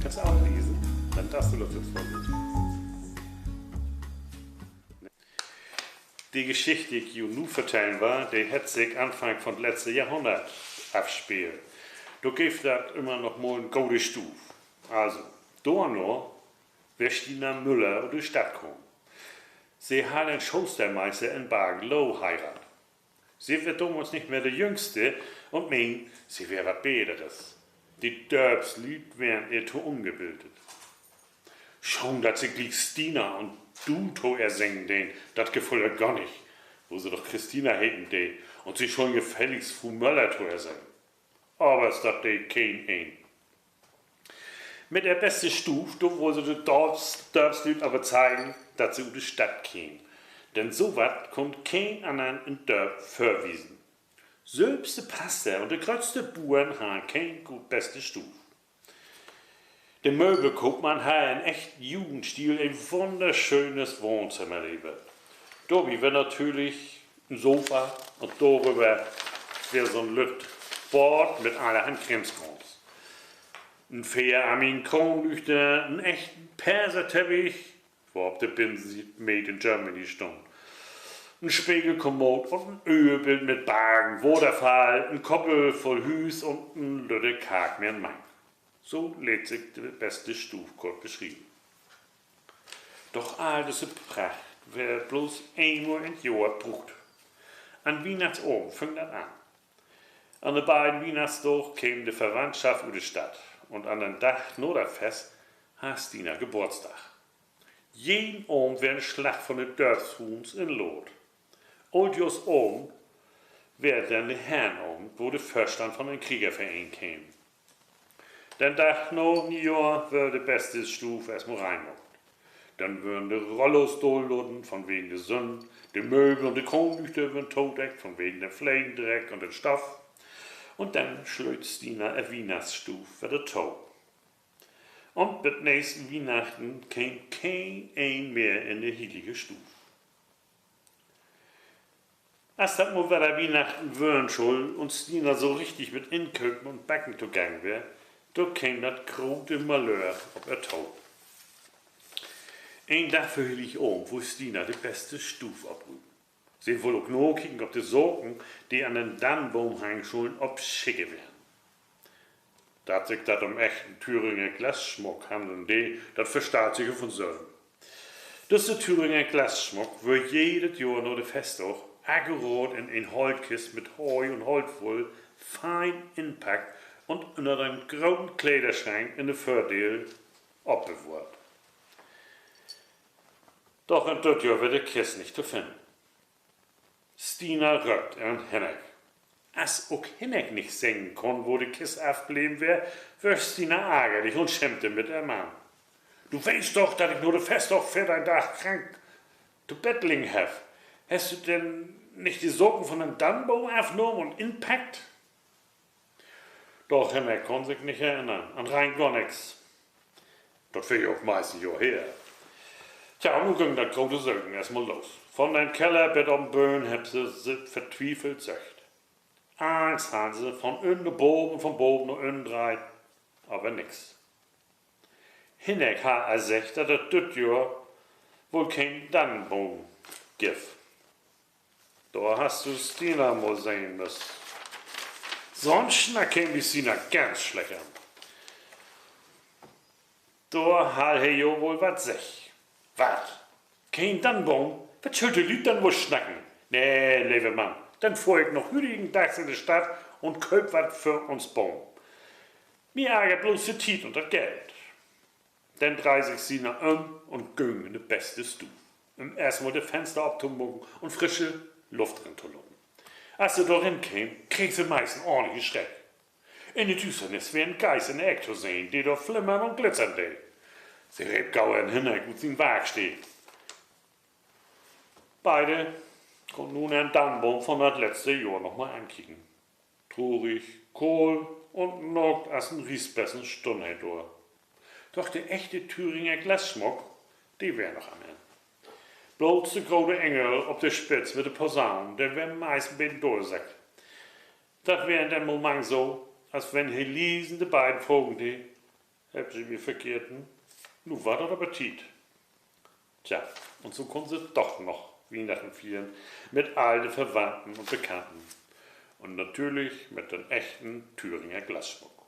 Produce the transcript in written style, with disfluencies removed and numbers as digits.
Kannst du auch lesen? Dann darfst du das jetzt vorlesen. Die Geschichte, die ich nun vertellen war, die hat sich Anfang von letzten Jahrhundert abspielt. Da gibt das immer noch mal eine gute Stufe. Also, da noch wird Stina Müller in die Stadt kommen. Sie hat einen Schustermeister in Bergenloh heiratet. Sie wird damals nicht mehr die Jüngste und meint, sie wäre was Besseres. Die Dörpslied wären ihr zu ungebildet. Schon, dass sie gleich Stina und du to ersingen den, das gefällt ihr gar nicht. Wo sie doch Christina hätten die und sie schon gefälligst Frau Möller to ersingen. Aber es dat die kein ein. Mit der beste Stufe, da wo sie die Dörpslied aber zeigen, dass sie in die Stadt kämen. Denn so wat kommt kein anderen in Dörp verwiesen. Selbst der Pastor und der größte Bauern haben kein gut beste Stufe. Der Möbelkaufmann hat einen echten Jugendstil, ein wunderschönes Wohnzimmer lieber. Dobi wäre natürlich ein Sofa und darüber wäre so ein Lütt Bord mit allerhand Krimskrams. Ein vierarmigen Kronleuchter, einen echten Perserteppich, wo auf der Binsen sieht Made in Germany stand. Ein Spiegelkommod und ein Ölbild mit Bergen, Waterfall, ein Koppel voll Hüs und ein Lütte Karg mehr Mann. So lädt sich die beste Stufe kurz beschrieben. Doch all diese Pracht wird bloß einmal in Jahr brucht. An Weihnachtsabend fängt das an. An den beiden Weihnachtstagen käme die Verwandtschaft in die Stadt und an den Tag nach dem Fest hat Stina Geburtstag. Jeden Abend wird eine Schlacht von den Dörfshuhns in Lot. Und just Abend wird dann der Herrenabend, wo der Vorstand von den Kriegerverein käme. Den Tag nach dem Jahr wird die beste Stufe erstmal reinmachen. Dann würden die Rollos dolloden von wegen der Sünden, die Möbel und die Kronleuchter würden totdeckt von wegen der Pflegendreck und dem Stoff. Und dann schlägt Stina eine Weihnachtsstufe für den Tau. Und mit nächsten Weihnachten käme kein ein mehr in die heilige Stufe. Als das mal wieder Weihnachten würden soll und Stina so richtig mit Inköpen und Backen zugange wäre, da käme das große Malheur auf ihr Tau. Ein Tag verhüll ich wo Stina die beste Stufe abrüben. Sie will auch nur kicken, ob die Socken, die an den Dannenbaum hängen sollen, ob schicke werden. Da sich das um echten Thüringer Glasschmuck handeln, das versteht sich von selber. Das der Thüringer Glasschmuck wird jedes Jahr nach der Festtag akkurat in ein Holzkist mit Heu und Holzwoll fein inpackt und unter einem großen Kleiderschrank in der Fördeel abbewahrt. Doch in das Jahr wird der Kist nicht zu finden. Stina rückt an Hennek. Als auch Hennek nicht singen kann, wo die Kist aufgeblieben wäre, wird Stina ärgerlich und schimpfte mit ihrem Mann. Du weißt doch, dass ich nur den Festtag für deinen Tag krank zu Bettling habe. Hast du denn nicht die Socken von dem Dannenbaum aufgenommen und inpackt? Doch Hennek kann sich nicht erinnern, an rein gar nichts. Das will ich auch meistens Jahr her. Tja, und nun ging das große Sögen erstmal los. Von den Keller bis am Böen haben sie vertwiefelt söcht. Eins haben sie von unten nach oben, von oben nach unten dreht, aber nix. Hinneck hat gesagt, dass das Jahr wohl kein Dannenbaum gibt. Da hast du Stina mal sehen müssen. Sonst käme die Stina ganz schlecht an. Da hat er ja wohl was sech. Was? Kein Dannenbaum? Was soll die Leute dann wohl schnacken? Nee, lieber Mann, dann fuhr ich noch hürigen Tags in die Stadt und kauf was für uns Baum. Mir ärgert bloß die Tiet und das Geld. Dann dreht sich Sina und ging in die beste Stufe. Im ersten Mal die Fenster abzumachen und frische Luft drin zu lassen. Als sie darin käme, kriegt sie meist einen ordentlichen Schreck. In der Düsternis wäre ein Geist in der Ecke zu sehen, die da flimmern und glitzern will. Sie rebt Gauer Hinneck und sein Wagen steht. Beide konnten nun einen Dannenbaum von das letzte Jahr noch mal ankicken. Trurig, kohl und noch als ein riesbessen Stunde durch. Doch der echte Thüringer Glasschmuck, die wär noch am Ende. Bloß der große Engel auf der Spitze mit der Posaune, der wär meist ein bisschen durchsackt. Das wäre in dem Moment so, als wenn Helisen die beiden fragen, die, haben sie mir verkehrten, nun war das Appetit. Tja, und so konnten sie doch noch Weihnachten feiern mit all den Verwandten und Bekannten. Und natürlich mit dem echten Thüringer Glasschmuck.